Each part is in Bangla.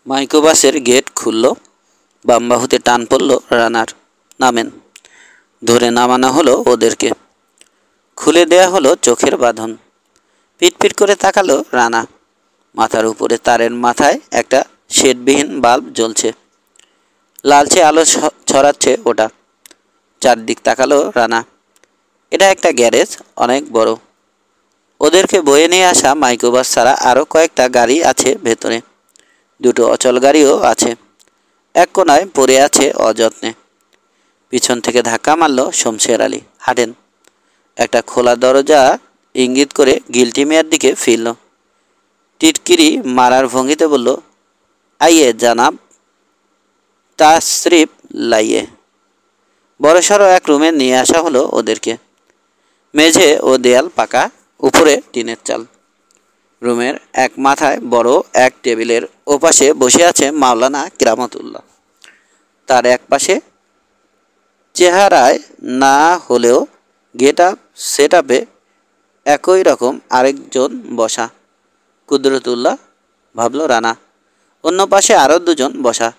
মাইক্রোবাসের গেট খুলল। বাম বাহুতে টান পড়ল রানার। নামেন। ধরে নামানো হলো ওদেরকে। খুলে দেয়া হলো চোখের বাঁধন। পিটপিট করে তাকালো রানা। মাথার উপরে তারের মাথায় একটা শেডবিহীন বাল্ব জ্বলছে। লালচে আলো ছড়াচ্ছে ওটা। চারদিক তাকালো রানা। এটা একটা গ্যারেজ, অনেক বড়। ওদেরকে বয়ে নিয়ে আসা মাইক্রোবাস ছাড়া আরও কয়েকটা গাড়ি আছে ভেতরে। দুটো অচল গাড়িও আছে। এক কোনায় পড়ে আছে অযত্নে। পিছন থেকে ধাক্কা মারল শমশের আলী। হাঁটেন। একটা খোলা দরজা ইঙ্গিত করে গিল্টি মিয়ার দিকে ফিরল। টিটকিরি মারার ভঙ্গিতে বলল, আইয়ে জানাব, তাশরিফ লাইয়ে। বড়সড় এক রুমে নিয়ে আসা হলো ওদেরকে। মেঝে ও দেয়াল পাকা, উপরে টিনের চাল। রুমের এক মাথায় বড় এক টেবিলের ওপাশে বসে আছে মাওলানা কিরামতুল্লাহ। তার এক পাশে চেহারায় না হলেও গেট আপ সেট আপে একই রকম আরেকজন বসা। কুদরতুল্লাহ, ভাবল রানা। অন্য পাশে আরও দুজন বসা।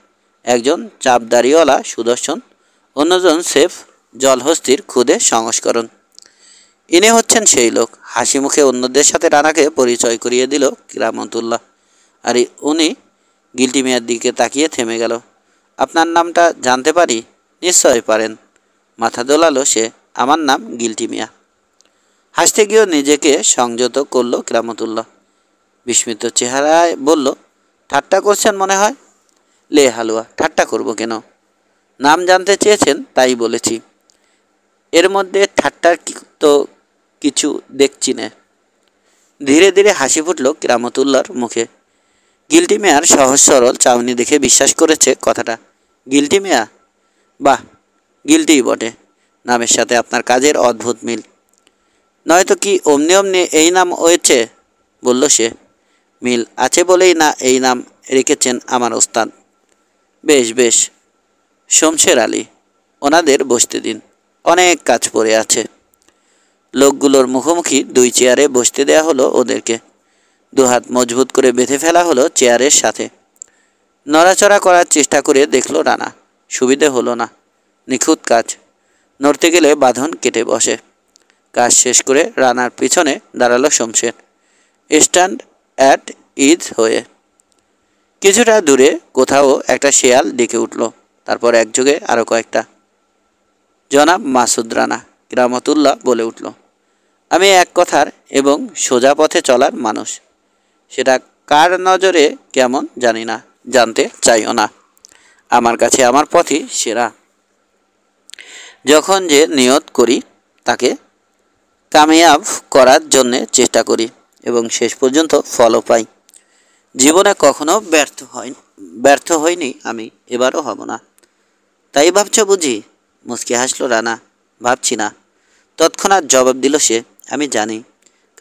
একজন চাপদাড়িওয়ালা সুদর্শন, অন্যজন সেফ জলহস্তির ক্ষুদে সংস্করণ। ইনি হচ্ছেন সেই লোক। হাসি মুখে অন্যদের সাথে রানাকে পরিচয় করিয়ে দিল কিরামতুল্লাহ। আর উনি গিল্টি মিয়ার দিকে তাকিয়ে থেমে গেল। আপনার নামটা জানতে পারি? নিশ্চয় পারেন। মাথা দোলালো সে। আমার নাম গিল্টি মিয়া। হাসতে গিয়েও নিজেকে সংযত করল কিরামতুল্লাহ। বিস্মিত চেহারায় বলল, ঠাট্টা করছেন মনে হয়। লে হালুয়া, ঠাট্টা করব কেন? নাম জানতে চেয়েছেন তাই বলেছি। এর মধ্যে ঠাট্টার তো কিছু দেখছি না। ধীরে ধীরে হাসি ফুটল কিরামতুল্লাহর মুখে। গিল্টি মিয়ার সহজ সরল চাউনি দেখে বিশ্বাস করেছে কথাটা। গিল্টি মিয়া? বাহ, গিল্টিই বটে। নামের সাথে আপনার কাজের অদ্ভুত মিল। নয়তো কি অমনি অমনি এই নাম হয়েছে, বলল সে। মিল আছে বলেই না এই নাম রেখেছেন আমার ওস্তাদ। বেশ বেশ, শমশের আলী, ওনাদের বসতে দিন, অনেক কাজ পড়ে আছে। লোকগুলোর মুখোমুখি দুই চেয়ারে বসতে দেয়া হলো ওদেরকে। দুহাত মজবুত করে বেঁধে ফেলা হলো চেয়ারের সাথে। নড়াচড়া করার চেষ্টা করে দেখল রানা। সুবিধে হলো না। নিখুঁত কাজ। নড়তে গেলে বাঁধন কেটে বসে। কাজ শেষ করে রানার পিছনে দাঁড়ালো শমশের, স্ট্যান্ড অ্যাট ইজ হয়ে। কিছুটা দূরে কোথাও একটা শেয়াল ডেকে উঠল। তারপর একযোগে আরও কয়েকটা। জনাব মাসুদ রানা, কিরামতুল্লাহ বলে উঠল। আমি এক কথার এবং সোজা পথে চলার মানুষ। সেটা কার নজরে কেমন জানি না, জানতে চাইও না। আমার কাছে আমার পথই সেরা। যখন যে নিয়ত করি তাকে কামিয়াব করার জন্যে চেষ্টা করি এবং শেষ পর্যন্ত ফলও পাই। জীবনে কখনো ব্যর্থ হইনি আমি, এবারও হব না। তাই ভাবছ বুঝি? মুচকি হাসল রানা। ভাবছি না, তৎক্ষণাৎ জবাব দিল সে। আমি জানি।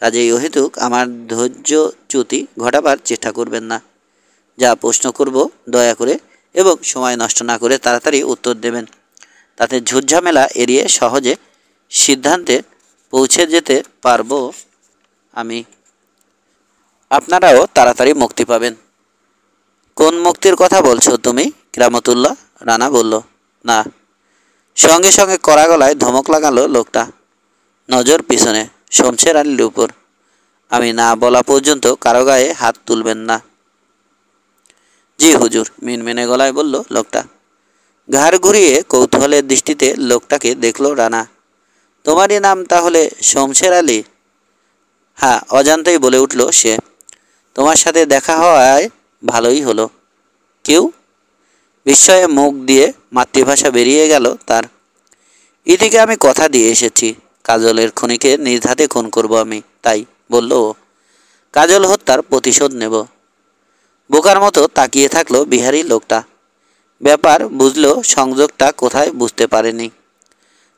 কাজেই অহেতুক আমার ধৈর্যচ্যুতি ঘটাবার চেষ্টা করবেন না। যা প্রশ্ন করব দয়া করে এবং সময় নষ্ট না করে তাড়াতাড়ি উত্তর দেবেন। তাতে ঝুটঝামেলা এড়িয়ে সহজে সিদ্ধান্তে পৌঁছে যেতে পারবো আমি। আপনারাও তাড়াতাড়ি মুক্তি পাবেন। কোন মুক্তির কথা বলছো তুমি কিরামতুল্লাহ? রানা বলল। না। সঙ্গে সঙ্গে কড়া গলায় ধমক লাগালো লোকটা। নজর পিছনে, শমশের আলীর উপর। আমি না বলা পর্যন্ত কারো গায়ে হাত তুলবেন না। জি হুজুর, মিনমিনে গলায় বলল লোকটা। ঘাড় ঘুরিয়ে কৌতূহলের দৃষ্টিতে লোকটাকে দেখল রানা। তোমারই নাম তাহলে শমশের আলী? হ্যাঁ, অজান্তেই বলে উঠল সে। তোমার সাথে দেখা হওয়ায় ভালোই হলো। কেউ? বিস্ময়ে মুখ দিয়ে মাতৃভাষা বেরিয়ে গেল তার। এদিকে আমি কথা দিয়ে এসেছি, কাজলের খুনিকে নিজ হাতে খুন করব আমি, তাই বলল ও। কাজল হত্যার প্রতিশোধ নেব। বোকার মতো তাকিয়ে থাকলো বিহারী লোকটা। ব্যাপার বুঝলো, সংযোগটা কোথায় বুঝতে পারেনি।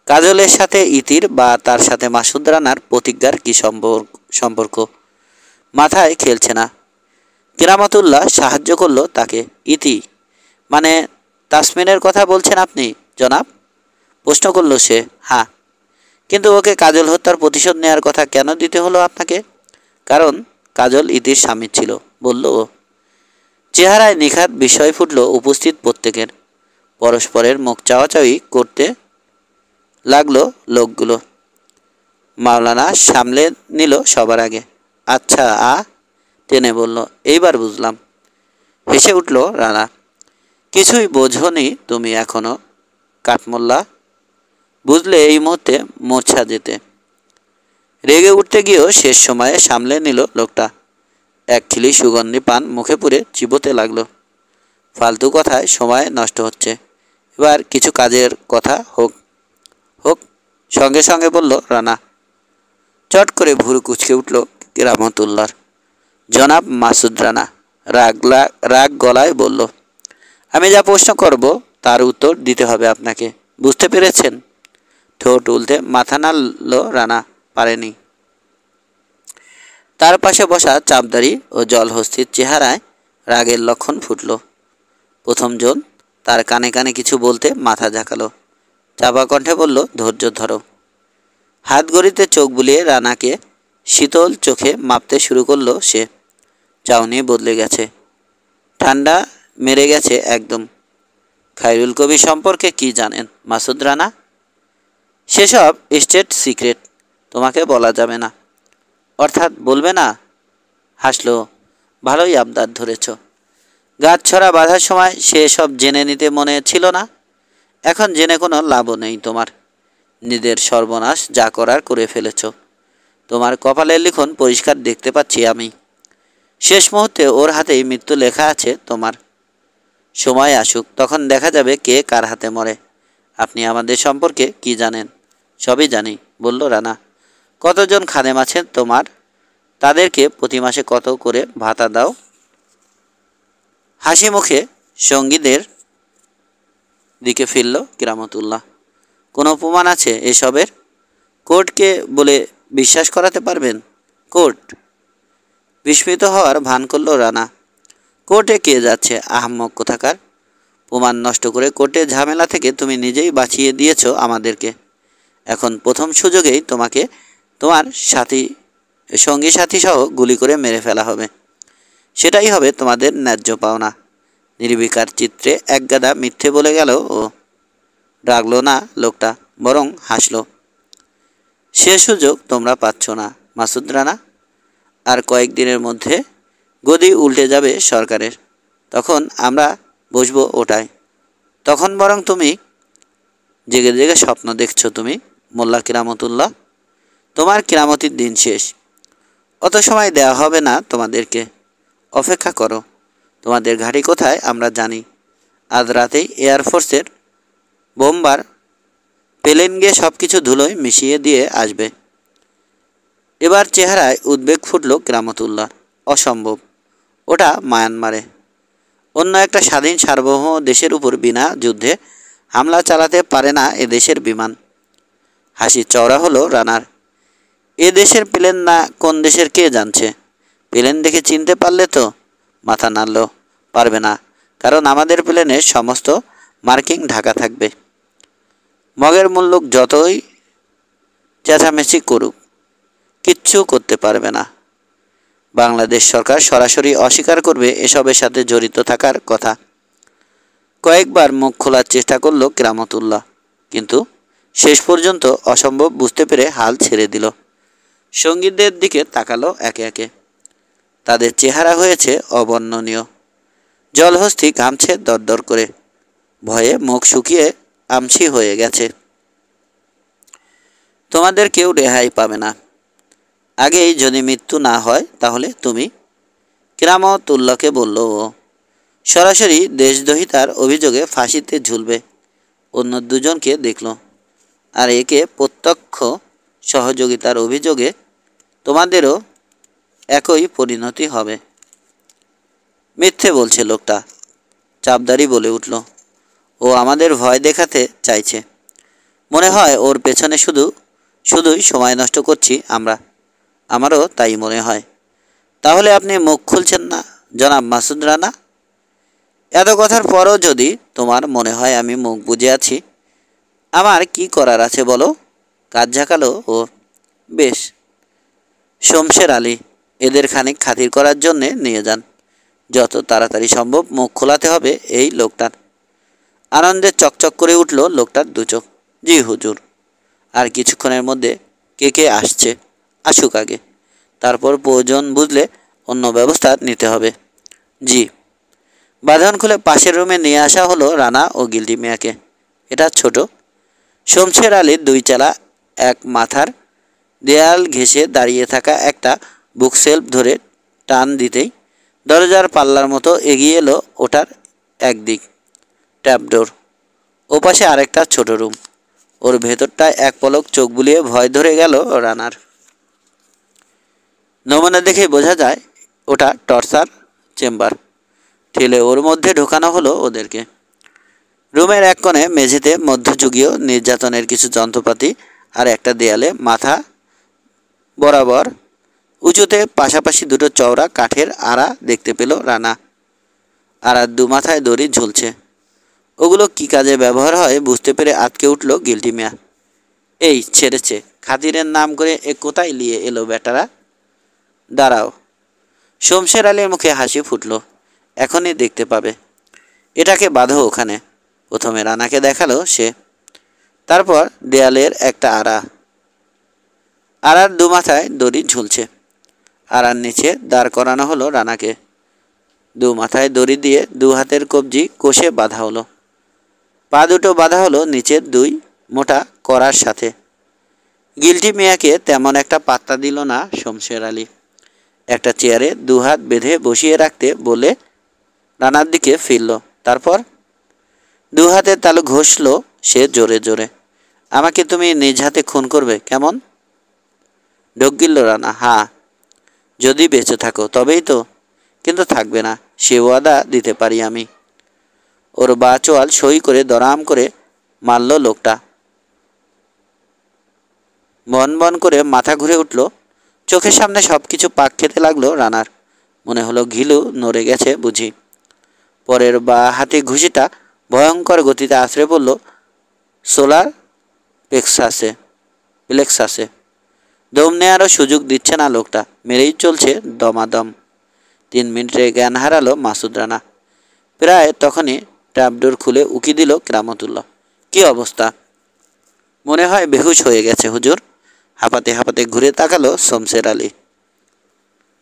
কাজলের সাথে ইতির বা তার সাথে মাসুদ রানার প্রতিজ্ঞার কি সম্পর্ক মাথায় খেলছে না। কিরামতুল্লাহ সাহায্য করলো তাকে। ইতি মানে তাসমিনের কথা বলছেন আপনি জনাব? প্রশ্ন করল সে। হ্যাঁ, কিন্তু ওকে কাজল হত্যার প্রতিশোধ নেওয়ার কথা কেন দিতে হলো আপনাকে? কারণ কাজল ইতির স্বামী ছিল, বলল ও। চেহারায় নিখাত বিস্ময় ফুটল উপস্থিত প্রত্যেকের। পরস্পরের মুখ চাওয়াচাওয়ি করতে লাগলো লোকগুলো। মাওলানা সামলে নিল সবার আগে। আচ্ছা টেনে বলল, এইবার বুঝলাম। হেসে উঠল রানা। কিছুই বোঝনি তুমি এখনো কাঠমোল্লা, বুঝলে এই মুহূর্তে মূর্ছা যেতে। রেগে উঠতে গিয়েও শেষ সময়ে সামলে নিল লোকটা। এক খিলি সুগন্ধি পান মুখে পুরে চিবোতে লাগলো। ফালতু কথায় সময় নষ্ট হচ্ছে, এবার কিছু কাজের কথা হোক। হোক, সঙ্গে সঙ্গে বলল রানা। চট করে ভুরু কুঁচকে উঠল কেরামতুল্লার। জনাব মাসুদ রানা রাগ গলায় বলল, আমি যা প্রশ্ন করব তার উত্তর দিতে হবে আপনাকে, বুঝতে পেরেছেন? ঠোঁট উল্টে মাথা নাড়ল রানা। পারেনি। তার পাশে বসা চাপদারি ও জলহস্তির চেহারায় রাগের লক্ষণ ফুটল। প্রথম জন তার কানে কানে কিছু বলতে মাথা ঝাঁকালো। চাপা কণ্ঠে বলল, ধৈর্য ধরো। হাত গড়িতে চোখ বুলিয়ে রানাকে শীতল চোখে মাপতে শুরু করলো সে। চাউনি বদলে গেছে, ঠান্ডা মেরে গেছে একদম। খায়রুল কবির সম্পর্কে কি জানেন মাসুদ রানা? সেসব স্টেট সিক্রেট, তোমাকে বলা যাবে না। অর্থাৎ বলবে না? হাসলো। ভালোই আবদার ধরেছ। গাছ ছড়া বাঁধার সময় সে সব জেনে নিতে মনে ছিল না? এখন জেনে কোনো লাভও নেই তোমার। নিজের সর্বনাশ যা করার করে ফেলেছ। তোমার কপালের লিখন পরিষ্কার দেখতে পাচ্ছি আমি। শেষ মুহূর্তে ওর হাতেই মৃত্যু লেখা আছে তোমার। সময় আসুক, তখন দেখা যাবে কে কার হাতে মরে। আপনি আমাদের সম্পর্কে কি জানেন? সবই জানি, বলল রানা। কতজন খাদেম আছেন তোমার? তাদেরকে প্রতি মাসে কত করে ভাতা দাও? হাসি মুখে সঙ্গীদের দিকে ফিরল কেরামতুল্লাহ। কোনো প্রমাণ আছে এসবের? কোর্টকে বলে বিশ্বাস করাতে পারবেন? কোর্ট? বিস্মিত হওয়ার ভান করল রানা। কোর্টে কে যাচ্ছে আহাম্মক কোথাকার? প্রমাণ নষ্ট করে কোর্টের ঝামেলা থেকে তুমি নিজেই বাঁচিয়ে দিয়েছ আমাদেরকে। এখন প্রথম সুযোগেই তোমাকে তোমার সঙ্গী সাথী সহ গুলি করে মেরে ফেলা হবে। সেটাই হবে তোমাদের ন্যায্য পাওনা। নির্বিকার চিত্রে একগাদা মিথ্যে বলে গেল ও। রাগল না লোকটা, বরং হাসল। সে সুযোগ তোমরা পাচ্ছ না মাসুদ রানা। আর কয়েকদিনের মধ্যে গদি উল্টে যাবে সরকারের, তখন আমরা বসবো ওটায়। তখন বরং তুমি জেগে জেগে স্বপ্ন দেখছো তুমি মোল্লা কেরামতুল্লাহ। তোমার কেরামতির দিন শেষ। অত সময় দেওয়া হবে না তোমাদেরকে। অপেক্ষা করো। তোমাদের ঘাঁটি কোথায় আমরা জানি। আজ রাতেই এয়ারফোর্সের বোমবার প্লেন গিয়ে সব কিছু ধুলোয় মিশিয়ে দিয়ে আসবে। এবার চেহারায় উদ্বেগ ফুটল কেরামতুল্লাহ। অসম্ভব, ওটা মায়ানমারে। অন্য একটা স্বাধীন সার্বভৌম দেশের উপর বিনা যুদ্ধে হামলা চালাতে পারে না এ দেশের বিমান। হাসি চওড়া হলো রানার। এ দেশের প্লেন না কোন দেশের কে জানছে। প্লেন দেখে চিনতে পারলে তো? মাথা নাড়ল। পারবে না, কারণ আমাদের প্লেনের সমস্ত মার্কিং ঢাকা থাকবে। মগের মুল্লুক যতই চেঁচামেচি করুক, কিচ্ছু করতে পারবে না। বাংলাদেশ সরকার সরাসরি অস্বীকার করবে এসবের সাথে জড়িত থাকার কথা। কয়েকবার মুখ খোলার চেষ্টা করল কেরামতুল্লাহ, কিন্তু শেষ পর্যন্ত অসম্ভব বুঝতে পেরে হাল ছেড়ে দিল। সঙ্গীদের দিকে তাকালো একে একে। তাদের চেহারা হয়েছে অবর্ণনীয়। জলহস্তি ঘামছে দরদর করে। ভয়ে মুখ শুকিয়ে আমসি হয়ে গেছে। তোমাদের কেউ রেহাই পাবে না। আগেই যদি মৃত্যু না হয় তাহলে তুমি, কেরামতুল্লাহকে বলল ও। সরাসরি দেশদ্রোহিতার অভিযোগে ফাঁসিতে ঝুলবে। অন্য দুজনকে দেখল। আর একে প্রত্যক্ষ সহযোগিতার অভিযোগে তোমাদেরও একই পরিণতি হবে। মিথ্যে বলছে লোকটা, চাপদারি বলে উঠল। ও আমাদের ভয় দেখাতে চাইছে। মনে হয় ওর পেছনে শুধুই সময় নষ্ট করছি আমরা। আমারও তাই মনে হয়। তাহলে আপনি মুখ খুলছেন না জনাব মাসুদ রানা? এত কথার পরও যদি তোমার মনে হয় আমি মুখ বুজে আছি, আমার কি করার আছে বলো? কাজ ঝাঁকালো ও। বেশ, শমশের আলী, এদের খানিক খাতির করার জন্যে নিয়ে যান। যত তাড়াতাড়ি সম্ভব মুখ খোলাতে হবে এই লোকটার। আনন্দে চকচক করে উঠল লোকটার দু চোখ। জি হুজুর। আর কিছুক্ষণের মধ্যে কে কে আসছে, আসুক আগে, তারপর প্রয়োজন বুঝলে অন্য ব্যবস্থা নিতে হবে। জি। বাঁধন খুলে পাশের রুমে নিয়ে আসা হলো রানা ও গিল্টি মিয়াকে। এটা ছোট। শমশের আলীর দুই চালা এক মাথার দেয়াল ঘেঁষে দাঁড়িয়ে থাকা একটা বুকশেলফ ধরে টান দিতেই দরজার পাল্লার মতো এগিয়ে এলো ওটার একদিক ট্র্যাপডোর। ওপাশে আরেকটা ছোট রুম। ওর ভেতরটায় এক পলক চোখ বুলিয়ে ভয় ধরে গেল রানার। নমুনা দেখে বোঝা যায় ওটা টর্চার চেম্বার। ঠেলে ওর মধ্যে ঢোকানো হলো ওদেরকে। রুমের এক কোণে মেঝেতে মধ্যযুগীয় নির্যাতনের কিছু যন্ত্রপাতি আর একটা দেয়ালে মাথা বরাবর উঁচুতে পাশাপাশি দুটো চওড়া কাঠের আড়া দেখতে পেল রানা। আড়ার দু মাথায় দড়ি ঝুলছে। ওগুলো কি কাজে ব্যবহার হয় বুঝতে পেরে আটকে উঠল গিল্টি মিয়া। এই ছেড়েছে, খাতিরের নাম করে এ কোথায় নিয়ে এলো বেটারা? দাঁড়াও। শমশের আলীর মুখে হাসি ফুটল। এখনই দেখতে পাবে। এটাকে বাঁধো ওখানে। প্রথমে রানাকে দেখালো সে, তারপর দেয়ালের একটা আড়ার দু মাথায় দড়ি ঝুলছে। আড়ার নিচে দাঁড় করানো হলো রানাকে। দু মাথায় দড়ি দিয়ে দু হাতের কবজি কষে বাঁধা হলো। পা দুটো বাঁধা হলো নিচের দুই মোটা করার সাথে। গিল্টি মিয়াকে তেমন একটা পাত্তা দিল না শমশের আলী। একটা চেয়ারে দু হাত বেঁধে বসিয়ে রাখতে বলে রানার দিকে ফিরল। তারপর দু হাতের তালু ঘষল সে জোরে জোরে। আমাকে তুমি নিজ হাতে খুন করবে কেমন? ঢোক গিলল রানা। হ্যাঁ, যদি বেঁচে থাকো তবেই তো। কিন্তু থাকবে না, সে ওয়াদা দিতে পারি আমি। ওর বা চোয়াল সই করে দরাম করে মারল লোকটা। বন বন করে মাথা ঘুরে উঠল। চোখের সামনে সব কিছু পাক খেতে লাগলো রানার। মনে হলো ঘিলু নড়ে গেছে বুঝি। পরের বা হাতে ঘুষিটা ভয়ঙ্কর গতিতে আছড়ে পড়ল সোলার প্লেক্সাসে। দম নেওয়ারও সুযোগ দিচ্ছে না লোকটা, মেরেই চলছে দমাদম। 3 মিনিটে জ্ঞান হারালো মাসুদ রানা। প্রায় তখনই ট্র্যাপডোর খুলে উকি দিল কেরামতুল্লাহ। কি অবস্থা? মনে হয় বেহুশ হয়ে গেছে হুজুর। হাঁপাতে হাঁপাতে ঘুরে তাকালো শমশের আলী।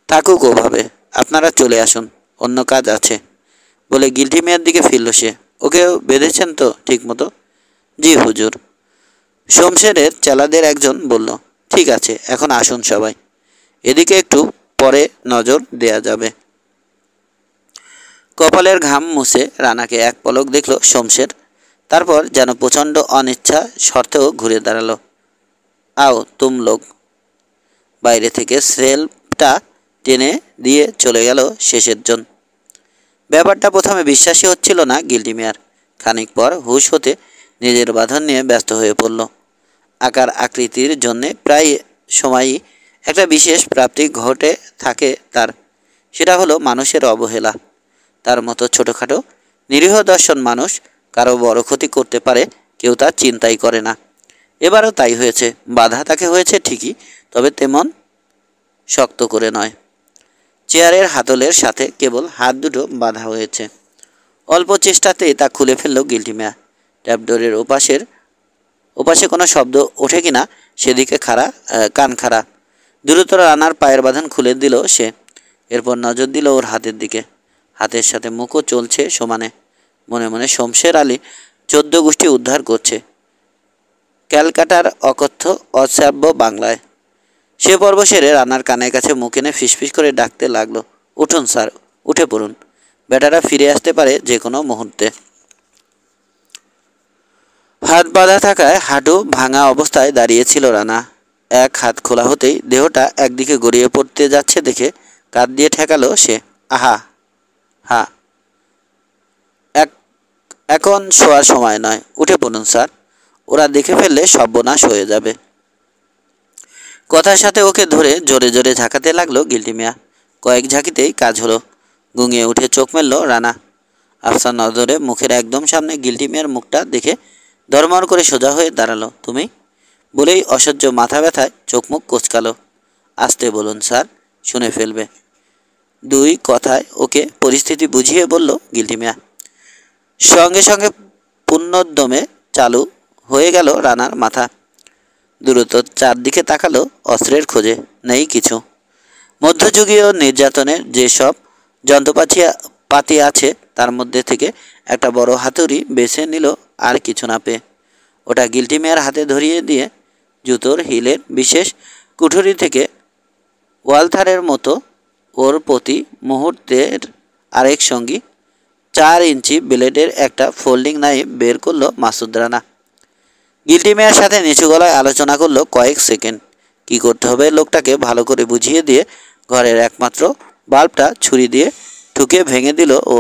থাকুক ওভাবে, আপনারা চলে আসুন, অন্য কাজ আছে বলে গিল্টি মিয়ার দিকে ফিরল সে। ওকে বেঁধেছেন তো ঠিক মতো? জি হুজুর। শমশেরের চেলাদের একজন বলল। ঠিক আছে, এখন আসুন সবাই, এদিকে একটু পরে নজর দেয়া যাবে। কপালের ঘাম মুছে রানাকে এক পলক দেখল শমশের। তারপর যেন প্রচণ্ড অনিচ্ছা সত্ত্বেও ঘুরে দাঁড়ালো। আও তুম লোক। বাইরে থেকে সেলফটা টেনে দিয়ে চলে গেল শেষের জন। ব্যাপারটা প্রথমে বিশ্বাসই হচ্ছিল না গিল্টি মিয়ার। খানিক পর হুঁশ হতে নিজের বাঁধন নিয়ে ব্যস্ত হয়ে পড়ল। আকার আকৃতির জন্যে প্রায় সময়ই একটা বিশেষ প্রাপ্তি ঘটে থাকে তার। সেটা হলো মানুষের অবহেলা। তার মতো ছোটোখাটো নিরীহ দর্শন মানুষ কারো বড় ক্ষতি করতে পারে কেউ তার চিন্তাই করে না। এবারও তাই হয়েছে। বাধা তাকে হয়েছে ঠিকই, তবে তেমন শক্ত করে নয়। চেয়ারের হাতলের সাথে কেবল হাত দুটো বাঁধা হয়েছে। অল্প চেষ্টাতেই তা খুলে ফেলল গিল্টি মিয়া। ট্র্যাপডোরের ওপাশে কোনো শব্দ ওঠে কিনা সেদিকে কান খাড়া। দ্রুত রানার পায়ের বাঁধন খুলে দিল সে। এরপর নজর দিল ওর হাতের দিকে। হাতের সাথে মুখও চলছে সমানে। মনে মনে শমশের আলী 14 গোষ্ঠী উদ্ধার করছে ক্যালকাটার অকথ্য অশ্রাব্য বাংলায়। সে পর্ব সেরে রানার কানের কাছে মুখ এনে ফিসফিস করে ডাকতে লাগলো। উঠুন স্যার, উঠে পড়ুন, বেটারা ফিরে আসতে পারে যে কোনো মুহূর্তে। হাত বাঁধা থাকায় হাঁটু ভাঙা অবস্থায় দাঁড়িয়েছিল রানা। এক হাত খোলা হতেই দেহটা একদিকে গড়িয়ে পড়তে যাচ্ছে দেখে কাঁধ দিয়ে ঠেকালো সে। আহা, হা, এখন শোয়ার সময় নয়, উঠে পড়ুন স্যার, ওরা দেখে ফেললে সর্বনাশ হয়ে যাবে। কথার সাথে ওকে ধরে জোরে জোরে ঝাঁকাতে লাগলো গিল্টি মিয়া। কয়েক ঝাঁকিতেই কাজ হলো। গুঙিয়ে উঠে চোখ মেলল রানা। আফসার নজরে মুখের একদম সামনে গিল্টি মিয়ার মুখটা দেখে ধর্মর করে সোজা হয়ে দাঁড়ালো। তুমি বলেই অসহ্য মাথা ব্যথায় চোখ মুখ কোঁচকালো। আসতে বলুন স্যার, শুনে ফেলবে। দুই কথায় ওকে পরিস্থিতি বুঝিয়ে বলল গিল্টি মিয়া। সঙ্গে সঙ্গে পুনর্দমে চালু হয়ে গেল রানার মাথা। দ্রুত চারদিকে তাকালো, অস্ত্রের খোঁজে, নেই কিছু। মধ্যযুগীয় নির্যাতনের যেসব যন্ত্রপাতি আছে তার মধ্যে থেকে একটা বড় হাতুড়ি বেছে নিল আর কিছু না পেয়ে। ওটা গিল্টি মিয়ার হাতে ধরিয়ে দিয়ে জুতোর হিলের বিশেষ কুঠুরি থেকে ওয়ালথারের মতো ওর প্রতি মুহূর্তের আরেক সঙ্গী 4 ইঞ্চি ব্লেডের একটা ফোল্ডিং নাইফ বের করলো মাসুদ রানা। গিল্টি মিয়ার সাথে নিচু গলায় আলোচনা করলো কয়েক সেকেন্ড। কি করতে হবে লোকটাকে ভালো করে বুঝিয়ে দিয়ে ঘরের একমাত্র বাল্বটা ছুরি দিয়ে ঠুকে ভেঙে দিল ও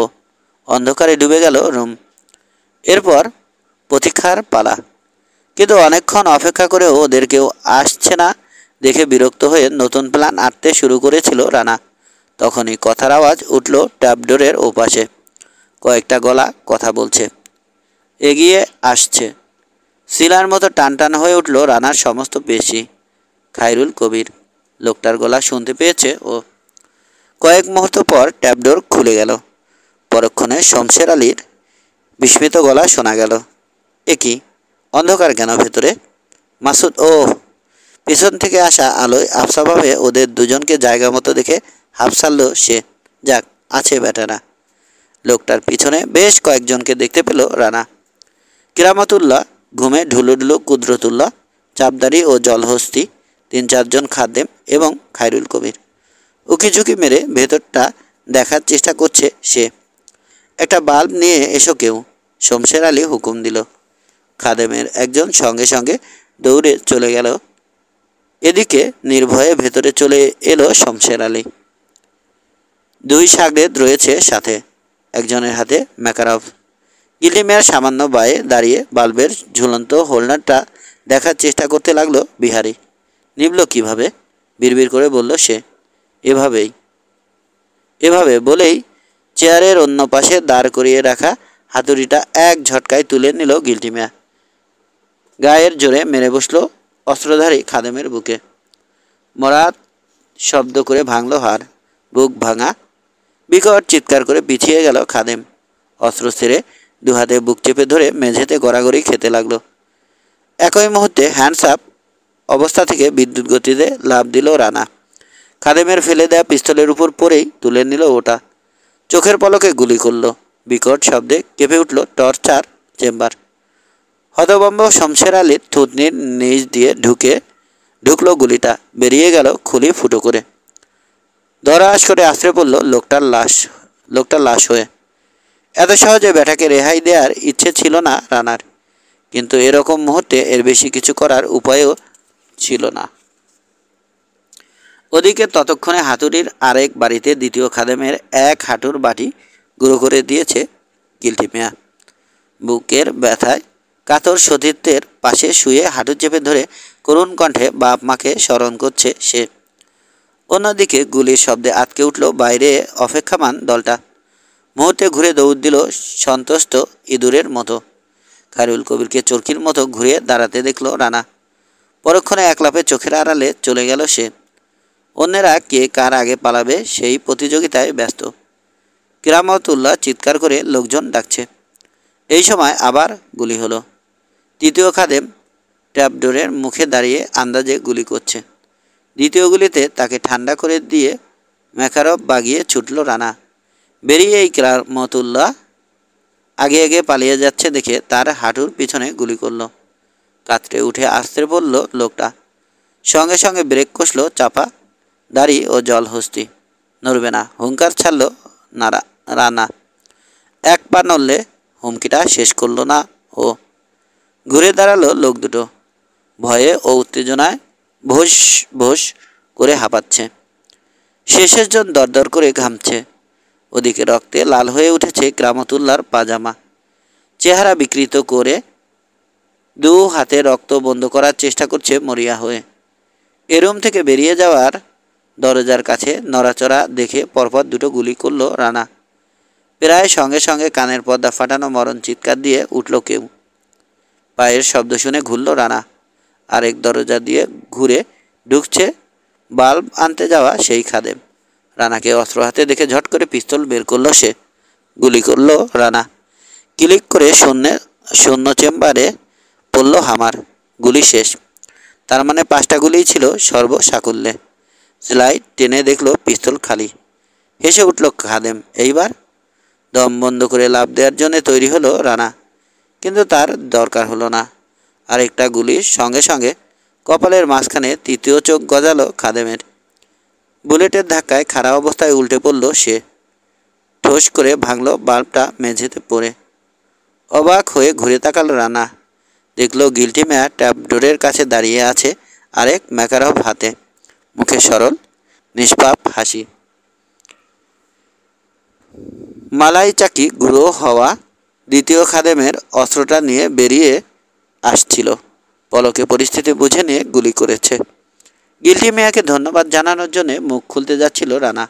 অন্ধকারে ডুবে গেল রুম। এরপর প্রতীক্ষার পালা। কিন্তু অনেকক্ষণ অপেক্ষা করেও ওদের কেউ আসছে না দেখে বিরক্ত হয়ে নতুন প্ল্যান আঁটতে শুরু করেছিল রানা। তখনই কথার আওয়াজ উঠল ট্যাপডোরের ওপাশে। কয়েকটা গলা কথা বলছে, এগিয়ে আসছে। শিলার মতো টানটান হয়ে উঠল রানার সমস্ত পেশি। খায়রুল কবির। লোকটার গলা শুনতে পেয়েছে ও। কয়েক মুহূর্ত পর ট্যাপডোর খুলে গেল। পরক্ষণে শমশের আলীর বিস্মিত গলা শোনা গেল। এ কি, অন্ধকার কেন ভেতরে? মাসুদ ও। পিছন থেকে আসা আলোয় আবছাভাবে ওদের দুজনকে জায়গা মতো দেখে হাফসারল সে। যাক, আছে বেটারা। লোকটার পিছনে বেশ কয়েকজনকে দেখতে পেল রানা। কিরামতুল্লাহ, ঘুমে ঢুলুঢুলু কুদরতুল্লাহ, চাপদারি ও জলহস্তি, 3-4 জন খাদেম এবং খায়রুল কবির। উকিঝুঁকি মেরে ভেতরটা দেখার চেষ্টা করছে সে। একটা বাল্ব নিয়ে এসো কেউ, শমশের আলী হুকুম দিল। খাদেমের একজন সঙ্গে সঙ্গে দৌড়ে চলে গেল। এদিকে নির্ভয়ে ভেতরে চলে এলো শমশের আলী। 2 শাগরেদ রয়েছে সাথে, একজনের হাতে ম্যাকারভ। গিল্টি মিয়ার সামান্য বায়ে দাঁড়িয়ে বাল্বের ঝুলন্ত হোল্ডারটা দেখার চেষ্টা করতে লাগলো বিহারী। নিভল কিভাবে? বিড়বিড় করে বলল সে। এভাবে বলেই চেয়ারের অন্য পাশে দাঁড় করিয়ে রাখা হাতুড়িটা এক ঝটকায় তুলে নিল গিল্টি মিয়া। গায়ের জোরে মেরে বসল অস্ত্রধারী খাদেমের বুকে। মরাত শব্দ করে ভাঙল হাড়। বুক ভাঙা বিকট চিৎকার করে পিছিয়ে গেল খাদেম। অস্ত্র ছেড়ে 2 হাতে বুক চেপে ধরে মেঝেতে গড়াগড়ি খেতে লাগলো। একই মুহূর্তে হ্যান্ডস আপ অবস্থা থেকে বিদ্যুৎ গতিতে লাফ দিল রানা। খাদেমের ফেলে দেয়া পিস্তলের উপর পরেই তুলে নিল ওটা। চোখের পলকে গুলি করল। বিকট শব্দে কেঁপে উঠল টর্চার চেম্বার। হতভম্ব শমশের আলীর থুতনির নিচ দিয়ে ঢুকলো গুলিটা। বেরিয়ে গেল খুলি ফুটো করে। ধরাস করে আশ্রে পড়ল লোকটার লাশ হয়ে। এত সহজে বেটাকে রেহাই দেওয়ার ইচ্ছে ছিল না রানার, কিন্তু এরকম মুহূর্তে এর বেশি কিছু করার উপায়ও ছিল না। ওদিকে ততক্ষণে হাতুড়ির আরেক বাড়িতে দ্বিতীয় খাদেমের 1 হাঁটুর বাটি গুঁড়ো করে দিয়েছে গিল্টি মিয়া। বুকের ব্যথায় কাতর সতীর্থের পাশে শুয়ে হাঁটু চেপে ধরে করুণ কণ্ঠে বাপ মাকে স্মরণ করছে সে। অন্যদিকে গুলির শব্দে আটকে উঠল বাইরে অপেক্ষামান দলটা। মুহূর্তে ঘুরে দৌড় দিল সন্তুষ্ট ইঁদুরের মতো। খায়রুল কবিরকে চরকির মতো ঘুরে দাঁড়াতে দেখল রানা। পরক্ষণে এক লাফে চোখের আড়ালে চলে গেল সে। অন্যেরা কে কার আগে পালাবে সেই প্রতিযোগিতায় ব্যস্ত। কিরামতুল্লাহ চিৎকার করে লোকজন ডাকছে। এই সময় আবার গুলি হলো। তৃতীয় খাদেম ট্র্যাপডোরের মুখে দাঁড়িয়ে আন্দাজে গুলি করছে। দ্বিতীয় গুলিতে তাকে ঠান্ডা করে দিয়ে ম্যাকারভ বাগিয়ে ছুটল রানা। বেরিয়ে এই কিরামতুল্লাহ আগে আগে পালিয়ে যাচ্ছে দেখে তার হাঁটুর পিছনে গুলি করল। কাতরে উঠে আসতে পড়ল লোকটা। সঙ্গে সঙ্গে ব্রেক কষল চাপা দাড়ি ও জলহস্তি। নড়বে না, হুঙ্কার ছাড়ল রানা। 1 পা নড়লে হুমকিটা শেষ করল না ও। ঘুরে দাঁড়ালো লোক দুটো। ভয়ে ও উত্তেজনায় ভোস ভোস করে হাঁপাচ্ছে। শেষের জন দরদর করে ঘামছে। ওদিকে রক্তে লাল হয়ে উঠেছে কিরামতুল্লাহর পাজামা। চেহারা বিকৃত করে 2 হাতে রক্ত বন্ধ করার চেষ্টা করছে মরিয়া হয়ে। এ রুম থেকে বেরিয়ে যাওয়ার দরজার কাছে নড়াচড়া দেখে পরপর 2টো গুলি করল রানা। প্রায় সঙ্গে সঙ্গে কানের পর্দা ফাটানো মরণ চিৎকার দিয়ে উঠল কেউ। পায়ের শব্দ শুনে ঘুরল রানা। আরেক দরজা দিয়ে ঘুরে ঢুকছে বাল্ব আনতে যাওয়া সেই খাদেম। রানাকে অস্ত্র হাতে দেখে ঝট করে পিস্তল বের করলো সে। গুলি করলো রানা। ক্লিক করে শূন্য চেম্বারে পড়ল হামার। গুলি শেষ। তার মানে 5টা গুলিই ছিল সর্বসাকুল্যে। স্লাইড টেনে দেখলো পিস্তল খালি। হেসে উঠল খাদেম। এইবার দম বন্ধ করে লাফ দেওয়ার জন্য তৈরি হলো রানা, কিন্তু তার দরকার হলো না। আরেকটা গুলির সঙ্গে সঙ্গে কপালের মাঝখানে তৃতীয় চোখ গজালো খাদেমের। বুলেটের ধাক্কায় খাড়া অবস্থায় উল্টে পড়ল সে। ঠোস করে ভাঙলো বাল্বটা মেঝেতে পড়ে। অবাক হয়ে ঘুরে তাকালো রানা। দেখলো গিল্টি মেয়া ট্যাপ ডোরের কাছে দাঁড়িয়ে আছে আরেক ম্যাকারভ হাতে, মুখে সরল নিষ্পাপ হাসি। মালাই চাকি গুঁড়ো হওয়া দ্বিতীয় খাদেমের অস্ত্রটা নিয়ে বেরিয়ে আসছিল। পলকে পরিস্থিতি বুঝে নিয়ে গুলি করেছে। গিল্টি মেয়াকে ধন্যবাদ জানানোর জন্য মুখ খুলতে যাচ্ছিল রানা।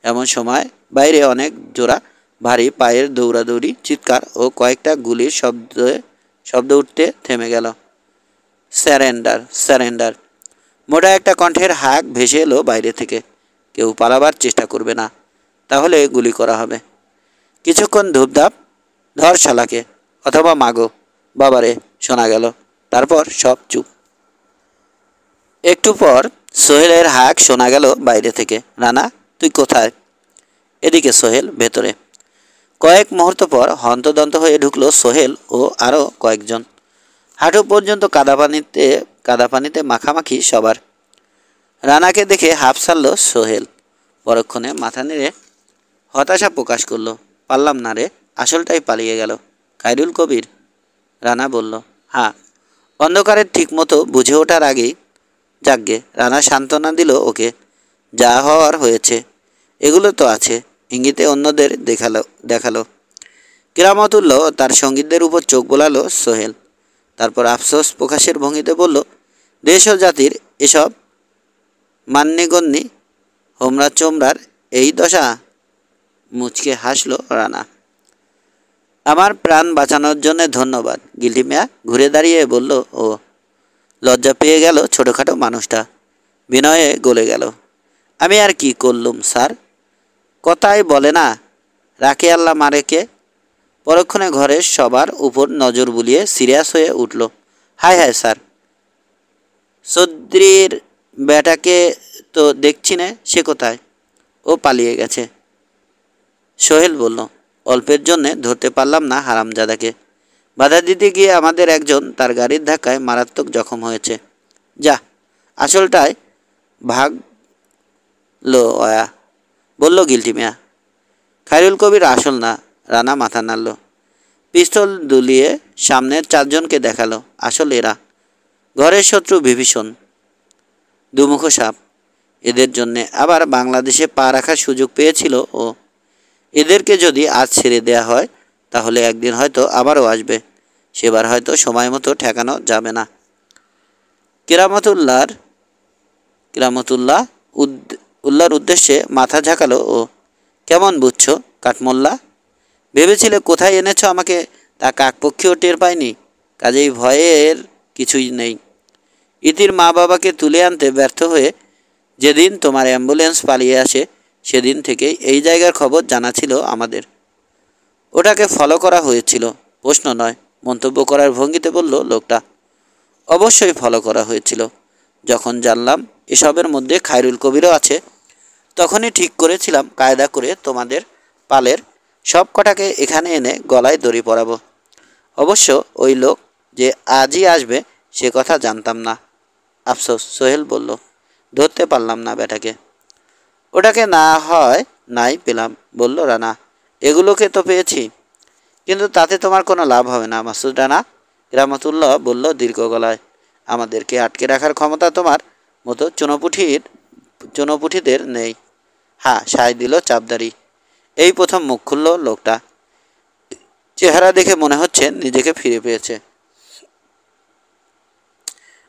এমন সময় বাইরে অনেক জোড়া ভারী পায়ের দৌড়াদৌড়ি, চিৎকার ও কয়েকটা গুলির শব্দ উঠতে থেমে গেল। Surrender, surrender. মোটা একটা কণ্ঠের হাঁক ভেসে এলো বাইরে থেকে। কেউ পালাবার চেষ্টা করবে না, তাহলে গুলি করা হবে। কিছুক্ষণ ধূপধাপ, ধর শালাকে, অথবা মাগো, বাবারে শোনা গেল। তারপর সব চুপ। একটু পর সোহেলের হাঁক শোনা গেল বাইরে থেকে। রানা, তুই কোথায়? এদিকে সোহেল, ভেতরে। কয়েক মুহূর্ত পর হন্তদন্ত হয়ে ঢুকলো সোহেল ও আরও কয়েকজন। হাঁটু পর্যন্ত কাদা পানিতে মাখামাখি সবার। রানাকে দেখে হাঁপ ছাড়ল সোহেল। পরক্ষণে মাথা নেড়ে হতাশা প্রকাশ করলো। পারলাম না রে, আসলটাই পালিয়ে গেল। খায়রুল কবির? রানা বলল, হ্যাঁ। অন্ধকারের ঠিকমতো বুঝে ওঠার আগেই। যাকগে, রানা সান্ত্বনা দিল ওকে। যা হওয়ার হয়েছে। এগুলো তো আছে। ইঙ্গিতে অন্যদের দেখালো। কেরামতুল্লাহ তার সঙ্গীতদের উপর চোখ বোলালো সোহেল। তারপর আফসোস প্রকাশের ভঙ্গিতে বলল, দেশ ও জাতির এসব মান্যগণ্যি হোমরা চোমরার এই দশা? মুচকে হাসলো রানা। আমার প্রাণ বাঁচানোর জন্য ধন্যবাদ। গিল্টি মিয়া ঘুরে দাঁড়িয়ে বলল ও। লজ্জা পেয়ে গেল ছোটোখাটো মানুষটা। বিনয়ে গলে গেল। আমি আর কি করলুম স্যার? কথাই বলে না, রাখে আল্লাহ মারে কে। পরক্ষণে ঘরের সবার উপর নজর বুলিয়ে সিরিয়াস হয়ে উঠল। হায় হায় স্যার, চৌধুরীর বেটাকে তো দেখছি নে, সে কোথায়? ও পালিয়ে গেছে। সোহেল বলল, অল্পের জন্যে ধরতে পারলাম না হারামজাদাকে। বাধা দিতে গিয়ে আমাদের একজন তার গাড়ির ধাক্কায় মারাত্মক জখম হয়েছে। যা, আসলটায় ভাগলো ওয়া, বলল গিল্টি মিয়া। খায়রুল কবির আসল না। রানা মাথা নাড়ল। পিস্তল দুলিয়ে সামনের 4 জনকে দেখালো। আসল এরা। ঘরের শত্রু বিভীষণ, দুমুখো সাপ। এদের জন্যে আবার বাংলাদেশে পা রাখার সুযোগ পেয়েছিল ও। এদেরকে যদি আজ ছেড়ে দেয়া হয়, তাহলে একদিন হয়তো আবারও আসবে। সেবার হয়তো সময় মতো ঠেকানো যাবে না। উল্লার উদ্দেশ্যে মাথা ঝাঁকালো ও। কেমন বুঝছো কাঠমোল্লা? ভেবেছিলে কোথায় এনেছ আমাকে তা কাকপক্ষীও টের পায়নি। কাজেই ভয়ের কিছুই নেই। ইতির মা বাবাকে তুলে আনতে ব্যর্থ হয়ে যেদিন তোমার অ্যাম্বুলেন্স পালিয়ে আসে, সেদিন থেকেই এই জায়গার খবর জানা ছিল আমাদের। ওটাকে ফলো করা হয়েছিল, প্রশ্ন নয়, মন্তব্য করার ভঙ্গিতে বলল লোকটা। অবশ্যই ফলো করা হয়েছিল। যখন জানলাম এসবের মধ্যে খায়রুল কবিরও আছে, তখনই ঠিক করেছিলাম কায়দা করে তোমাদের পালের সব কটাকে এখানে এনে গলায় দড়ি পরাবো। অবশ্য ওই লোক যে আজই আসবে সে কথা জানতাম না। আফসোস, সোহেল বলল, ধরতে পারলাম না বেটাকে। ওটাকে না হয় নাই পেলাম, বলল রানা। এগুলোকে তো পেয়েছি, কিন্তু তাতে তোমার কোনো লাভ হবে না মাসুদ রানা। কেরামতুল্লাহ বলল দীর্ঘ গলায়। আমাদেরকে আটকে রাখার ক্ষমতা তোমার মতো চুনোপুঠিদের নেই। হ্যাঁ, সায় দিল চাপদারি। এই প্রথম মুখ খুলল লোকটা। চেহারা দেখে মনে হচ্ছে নিজেকে ফিরে পেয়েছে।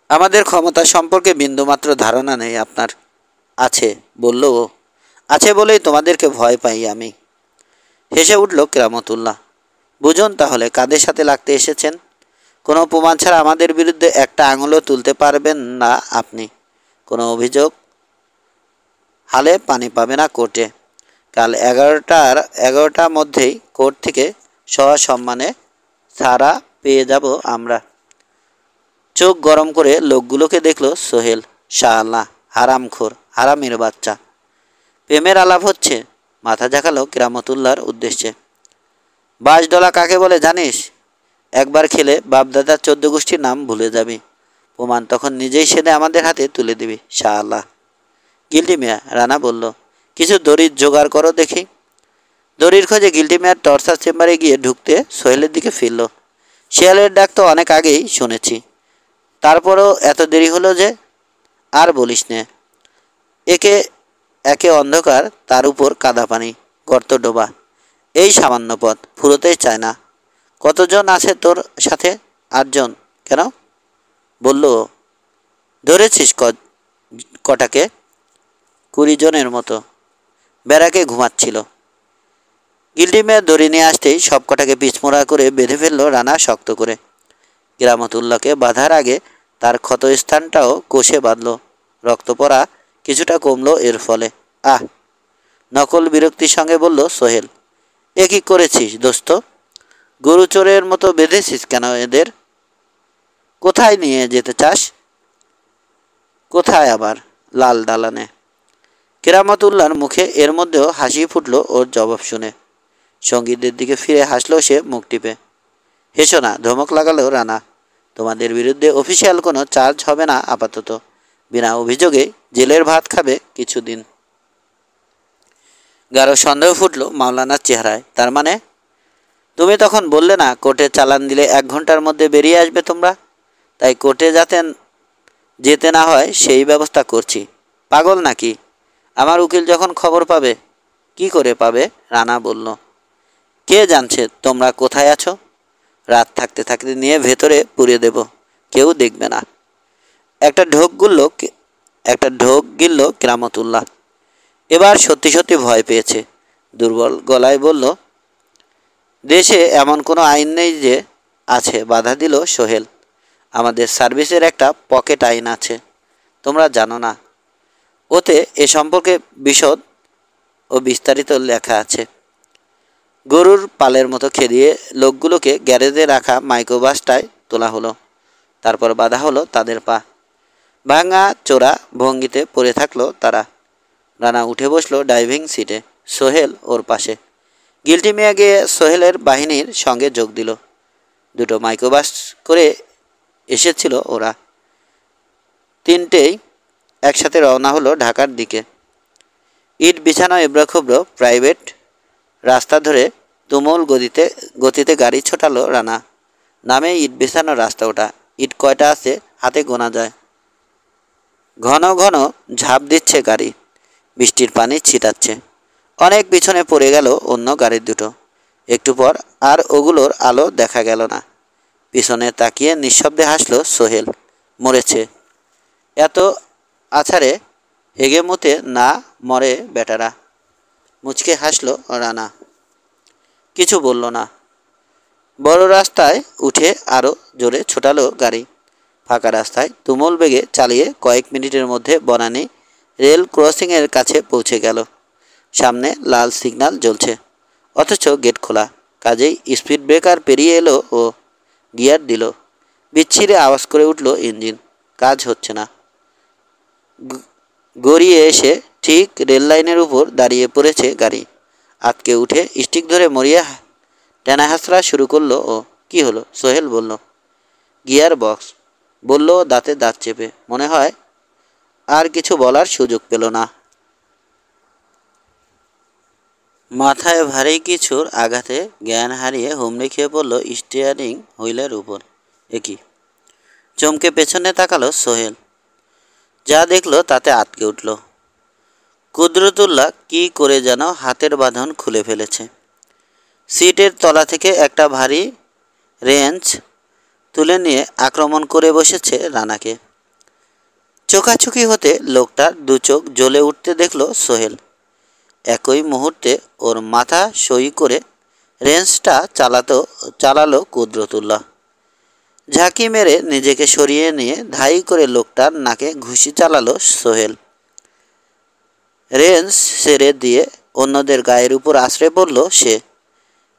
আমাদের ক্ষমতা সম্পর্কে বিন্দুমাত্র ধারণা নেই আপনার। আছে, বলল ও। আছে বলেই তোমাদেরকে ভয় পাই আমি। হেসে উঠল কেরামতুল্লাহ। বুঝুন তাহলে কাদের সাথে লাগতে এসেছেন। কোনো প্রমাণ ছাড়া আমাদের বিরুদ্ধে একটা আঙুলও তুলতে পারবেন না আপনি। কোনো অভিযোগ হালে পানি পাবে না কোর্টে। কাল 11টার মধ্যেই কোর্ট থেকে সসম্মানে ছাড়া পেয়ে যাব আমরা। চোখ গরম করে লোকগুলোকে দেখল সোহেল। শাআল্লাহ, হারামখোর, হারামির বাচ্চা। প্রেমের আলাপ হচ্ছে। মাথা ঝাঁকালো কেরামতুল্লাহর উদ্দেশ্যে। বাঁশডলা কাকে বলে জানিস? একবার খেলে বাপদাদার 14 গোষ্ঠীর নাম ভুলে যাবি। প্রমাণ তখন নিজেই সেদে আমাদের হাতে তুলে দিবি। শাআল্লাহ। গিল্টি মিয়া, রানা বলল, কিছু দড়ির জোগাড় করো দেখি। দড়ির খোঁজে গিল্টি মিয়ার টর্চার চেম্বারে গিয়ে ঢুকতে সোহেলের দিকে ফিরল। শিয়ালের ডাক তো অনেক আগেই শুনেছি, তারপরও এত দেরি হলো যে? আর বলিস নে। একে একে অন্ধকার, তার উপর কাদা পানি, গর্ত ডোবা, এই সামান্য পথ ফুরোতেই চায় না। কতজন আছে তোর সাথে? 8 জন। কেন? বলল। ধরেছিস কটাকে? 20 জনের মতো। ব্যারাকে ঘুমাচ্ছিল। গিল্টি মেয়ের দড়ি নিয়ে আসতেই সব কটাকে পিছমোড়া করে বেঁধে ফেলল রানা শক্ত করে। কেরামতুল্লাহকে বাঁধার আগে তার ক্ষতস্থানটাও কষে বাঁধল। রক্ত পড়া কিছুটা কমলো এর ফলে। আহ! নকল বিরক্তির সঙ্গে বলল সোহেল। এ কি করেছিস দোস্ত? গরু চোরের মতো বেঁধেছিস কেন এদের? কোথায় নিয়ে যেতে চাস? কোথায় আবার? লাল দালানে। কেরামতুল্লাহর মুখে এর মধ্যেও হাসি ফুটল ওর জবাব শুনে। সঙ্গীদের দিকে ফিরে হাসল সে মুখ টিপে। হেসো না, ধমক লাগালো রানা। তোমাদের বিরুদ্ধে অফিসিয়াল কোনো চার্জ হবে না আপাতত। বিনা অভিযোগে জেলের ভাত খাবে কিছুদিন। গাঢ় সন্দেহ ফুটল মাওলানার চেহারায়। তার মানে? তুমি তখন বললে না কোর্টে চালান দিলে 1 ঘন্টার মধ্যে বেরিয়ে আসবে তোমরা? তাই কোর্টে যেতে না হয় সেই ব্যবস্থা করছি। পাগল নাকি? আমার উকিল যখন খবর পাবে। কি করে পাবে? রানা বলল। কে জানছে তোমরা কোথায় আছো? রাত থাকতে থাকতে নিয়ে ভেতরে পুড়িয়ে দেব, কেউ দেখবে না। একটা ঢোক গিলল কেরামতুল্লাহ। এবার সত্যি সত্যি ভয় পেয়েছে। দুর্বল গলায় বলল, দেশে এমন কোনো আইন নেই যে? আছে, বাধা দিল সোহেল। আমাদের সার্ভিসের একটা পকেট আইন আছে, তোমরা জানো না? ওতে এ সম্পর্কে বিশদ ও বিস্তারিত লেখা আছে। গরুর পালের মতো খেদিয়ে লোকগুলোকে গ্যারেজে রাখা মাইক্রোবাসটায় তোলা হলো। তারপর বাধা হলো তাদের পা। ভাঙা চোরা ভঙ্গিতে পড়ে থাকলো তারা। রানা উঠে বসলো ড্রাইভিং সিটে, সোহেল ওর পাশে। গিল্টি মিয়া গিয়ে সোহেলের বাহিনীর সঙ্গে যোগ দিল। 2টো মাইক্রোবাস করে এসেছিল ওরা। 3টেই একসাথে রওনা হলো ঢাকার দিকে। ইট বিছানো এবড়োখেবড়ো প্রাইভেট রাস্তা ধরে তুমুল গতিতে গাড়ি ছোটালো রানা। নামে ইট বিছানো রাস্তা ওটা। ইট কয়টা আছে হাতে গোনা যায়। ঘন ঘন ঝাঁপ দিচ্ছে গাড়ি। বৃষ্টির পানি ছিটাচ্ছে। অনেক পিছনে পড়ে গেল অন্য গাড়ি দুটো। একটু পর আর ওগুলোর আলো দেখা গেল না। পিছনে তাকিয়ে নিঃশব্দে হাসল সোহেল। মরেছে। এত আছাড়ে হেগেমুতে না মরে বেটারা। মুচকে হাসল রানা। কিছু বলল না। বড় রাস্তায় উঠে আরও জোরে ছোটালো গাড়ি। ফাঁকা রাস্তায় তুমুল বেগে চালিয়ে কয়েক মিনিটের মধ্যে বনানী রেল ক্রসিংয়ের কাছে পৌঁছে গেল। সামনে লাল সিগন্যাল জ্বলছে, অথচ গেট খোলা। কাজেই স্পিড ব্রেকার পেরিয়ে এলো ও গিয়ার দিল। বিচ্ছিরে আওয়াজ করে উঠল ইঞ্জিন। কাজ হচ্ছে না। গড়িয়ে এসে ঠিক রেল লাইনের উপর দাঁড়িয়ে পড়েছে গাড়ি। আটকে উঠে স্টিক ধরে মরিয়া টেনা হাসরা শুরু করলো ও। কি হলো? সোহেল বলল। গিয়ার বক্স, বলল দাঁতে দাঁত চেপে। মনে হয় আর কিছু বলার সুযোগ পেল না। মাথায় ভারী কিছুর আঘাতে জ্ঞান হারিয়ে হুমড়ি খেয়ে পড়ল স্টিয়ারিং হুইলের উপর। একই চমকে পেছনে তাকালো সোহেল। যা দেখলো তাতে আটকে উঠল। কুদরতুল্লাহ কি করে যেন হাতের বাঁধন খুলে ফেলেছে। সিটের তলা থেকে একটা ভারী রেঞ্চ তুলে নিয়ে আক্রমণ করে বসেছে রানাকে। চোখাচোখি হতে লোকটার 2 চোখ জ্বলে উঠতে দেখল সোহেল। একই মুহূর্তে ওর মাথা সই করে রেঞ্চটা চালালো কুদরতুল্লাহ। ঝাঁকি মেরে নিজেকে সরিয়ে নিয়ে ধাই করে লোকটার নাকে ঘুষি চালালো সোহেল। রেঞ্জ ছেড়ে দিয়ে অন্যদের গায়ের উপর আছড়ে পড়ল সে।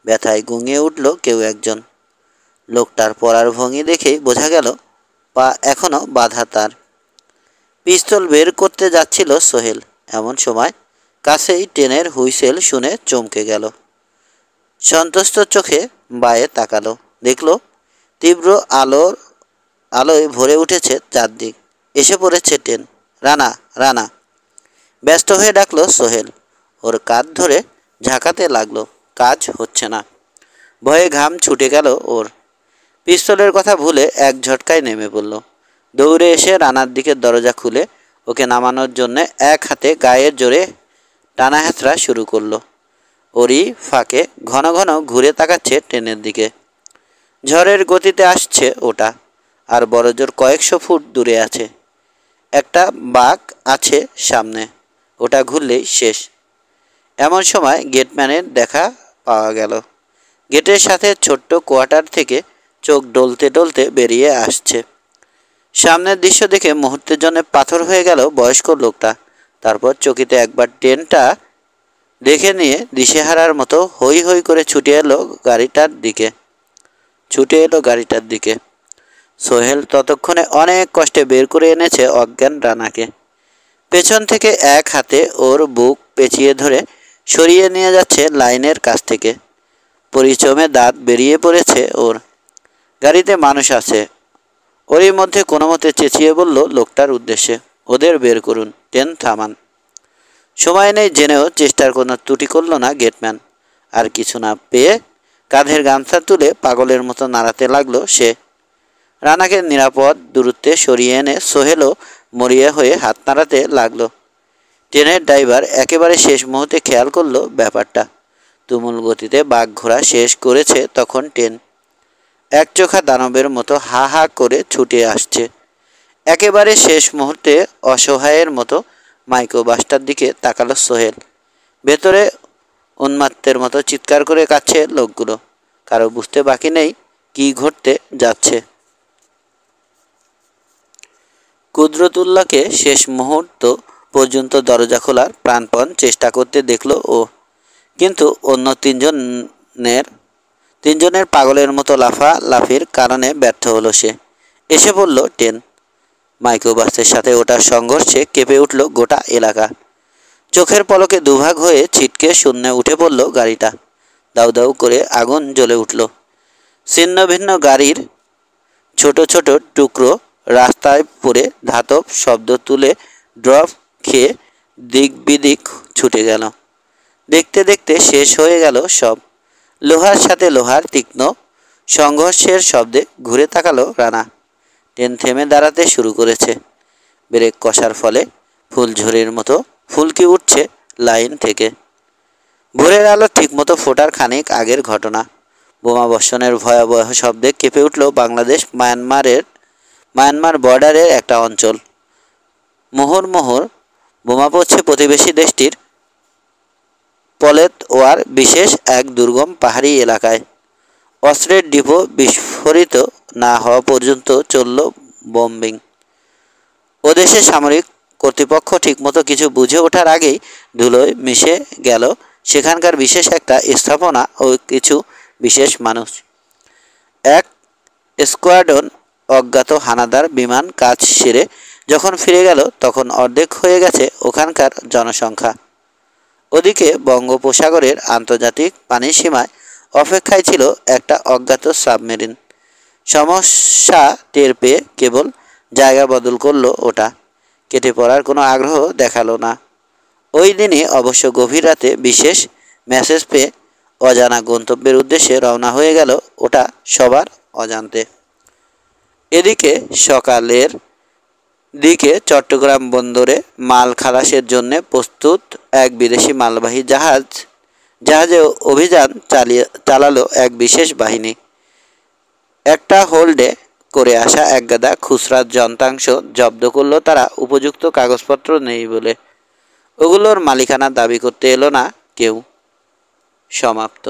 ব্যথায় গুঙিয়ে উঠল কেউ একজন। লোকটার পড়ার ভঙ্গি দেখেই বোঝা গেল পা এখনো বাঁধা তার। পিস্তল বের করতে যাচ্ছিল সোহেল, এমন সময় কাছেই ট্রেনের হুইসেল শুনে চমকে গেল। সন্তুষ্ট চোখে বায়ে তাকালো, দেখল তীব্র আলোয় ভরে উঠেছে চারদিক। এসে পড়েছে ট্রেন। রানা, রানা! ব্যস্ত হয়ে ডাকলো সোহেল। ওর কাঁধ ধরে ঝাঁকাতে লাগলো। কাজ হচ্ছে না। ভয়ে ঘাম ছুটে গেল ওর। পিস্তলের কথা ভুলে এক ঝটকায় নেমে পড়ল। দৌড়ে এসে রানার দিকে দরজা খুলে ওকে নামানোর জন্য এক হাতে গায়ের জোরে টানা হেঁচড়া শুরু করলো। ওরই ফাঁকে ঘন ঘন ঘুরে তাকাচ্ছে ট্রেনের দিকে। ঝড়ের গতিতে আসছে ওটা, আর বড়জোর কয়েকশো ফুট দূরে আছে। একটা বাঁক আছে সামনে, ওটা ঘুরলেই শেষ। এমন সময় গেটম্যানের দেখা পাওয়া গেল। গেটের সাথে ছোট্ট কোয়ার্টার থেকে চোখ ডলতে ডলতে বেরিয়ে আসছে। সামনের দৃশ্য দেখে মুহূর্তের জন্য পাথর হয়ে গেল বয়স্ক লোকটা। তারপর চকিতে একবার ট্রেনটা দেখে নিয়ে দিশেহারার মতো হই হই করে ছুটে এলো গাড়িটার দিকে। সোহেল ততক্ষণে অনেক কষ্টে বের করে এনেছে অজ্ঞান রানাকে। পেছন থেকে এক হাতে ওর বুক পেঁচিয়ে ধরে সরিয়ে নিয়ে যাচ্ছে লাইনের কাছ থেকে। পরিচমে দাঁত বেরিয়ে পড়েছে ওর। গাড়িতে মানুষ আছে। ওরই মধ্যে কোনো মতে চেঁচিয়ে বলল লোকটার উদ্দেশ্যে, ওদের বের করুন, ট্রেন থামান। সময় নেই জেনেও চেষ্টার কোনো ত্রুটি করল না গেটম্যান। আর কিছু না পেয়ে কাঁধের গামছা তুলে পাগলের মতো নাড়াতে লাগলো সে। রানাকে নিরাপদ দূরত্বে সরিয়ে এনে সোহেলও মরিয়া হয়ে হাত নাড়াতে লাগলো। ট্রেনের ড্রাইভার একেবারে শেষ মুহূর্তে খেয়াল করলো ব্যাপারটা। তুমুল গতিতে বাগঘোরা শেষ করেছে তখন ট্রেন। একচোখা দানবের মতো হা হা করে ছুটে আসছে। একেবারে শেষ মুহূর্তে অসহায়ের মতো মাইক্রোবাসটার দিকে তাকালো সোহেল। ভেতরে উন্মাত্তের মতো চিৎকার করে কাঁদছে লোকগুলো। কারো বুঝতে বাকি নেই কি ঘটতে যাচ্ছে। কুদরতুল্লাহকে শেষ মুহূর্ত পর্যন্ত দরজা খোলার প্রাণপণ চেষ্টা করতে দেখলো ও, কিন্তু অন্য তিনজনের পাগলের মতো লাফালাফির কারণে ব্যর্থ হলো সে। এসে পড়ল ট্রেন। মাইক্রোবাসের সাথে ওটার সংঘর্ষে কেঁপে উঠল গোটা এলাকা। চোখের পলকে দুভাগ হয়ে ছিটকে শূন্যে উঠে পড়ল গাড়িটা। দাউ দাউ করে আগুন জ্বলে উঠল। ছিন্ন ভিন্ন গাড়ির ছোট ছোট টুকরো রাস্তায় পড়ে ধাতব শব্দ তুলে ড্রপ খেয়ে দিক বিদিক ছুটে গেল। দেখতে দেখতে শেষ হয়ে গেল সব। লোহার সাথে লোহার তীক্ষ্ণ সংঘর্ষের শব্দে ঘুরে তাকালো রানা। ট্রেন থেমে দাঁড়াতে শুরু করেছে। ব্রেক কষার ফলে ফুলঝুরির মতো ফুলকি উঠছে লাইন থেকে। ভোরের আলো ঠিকমতো ফোটার খানিক আগের ঘটনা। বোমা বর্ষণের ভয়াবহ শব্দে কেঁপে উঠল বাংলাদেশ মায়ানমার বর্ডারের একটা অঞ্চল। মোহর মোহর বোমা পড়ছে প্রতিবেশী দেশটির পলেতওয়ার বিশেষ এক দুর্গম পাহাড়ি এলাকায়। অস্ত্রের ডিপো বিস্ফোরিত না হওয়া পর্যন্ত চলল বম্বিং। ওদেশের সামরিক কর্তৃপক্ষ ঠিকমতো কিছু বুঝে ওঠার আগেই ধুলোয় মিশে গেল সেখানকার বিশেষ একটা স্থাপনা ও কিছু বিশেষ মানুষ। এক স্কোয়াড্রন অজ্ঞাত হানাদার বিমান কাজ সেরে যখন ফিরে গেল তখন অর্ধেক হয়ে গেছে ওখানকার জনসংখ্যা। ওদিকে বঙ্গোপসাগরের আন্তর্জাতিক পানির সীমায় অপেক্ষায় ছিল একটা অজ্ঞাত সাবমেরিন। সমস্যা টের পেয়ে কেবল জায়গা বদল করলো ওটা। কেটে পড়ার কোনো আগ্রহ দেখালো না। ওই দিনই অবশ্য গভীর রাতে বিশেষ মেসেজ পেয়ে অজানা গন্তব্যের উদ্দেশ্যে রওনা হয়ে গেল ওটা সবার অজান্তে। এদিকে সকালের দিকে চট্টগ্রাম বন্দরে মাল খালাসের জন্য প্রস্তুত এক বিদেশি মালবাহী জাহাজে অভিযান চালালো এক বিশেষ বাহিনী। একটা হোল্ডে করে আসা একগাদা খুচরা যন্ত্রাংশ জব্দ করলো তারা, উপযুক্ত কাগজপত্র নেই বলে। ওগুলোর মালিকানা দাবি করতে এলো না কেউ। সমাপ্ত।